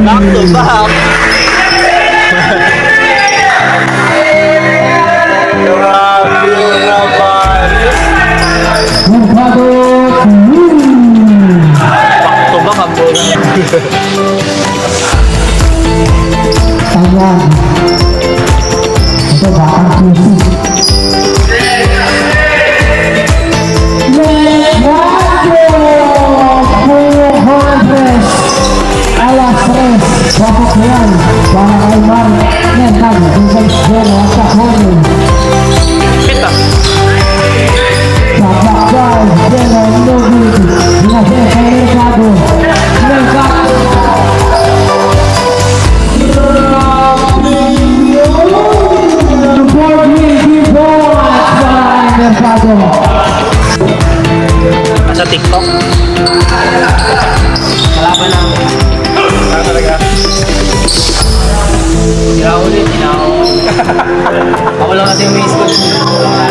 Back to back. Grabe naman. Mercado Back to back ang boss. Ayan. Ito ba ang QC? Alas 3, wapok yan para kay Mar Nental Concepcion at Kahoni Pita. sa Bakal Dela Nubid Binasin kay Mercado Mercado support me before Mercado Sa TikTok. Kalaban namin. Talaga. Hindi ako ulit. Ako lang kasi yung may school.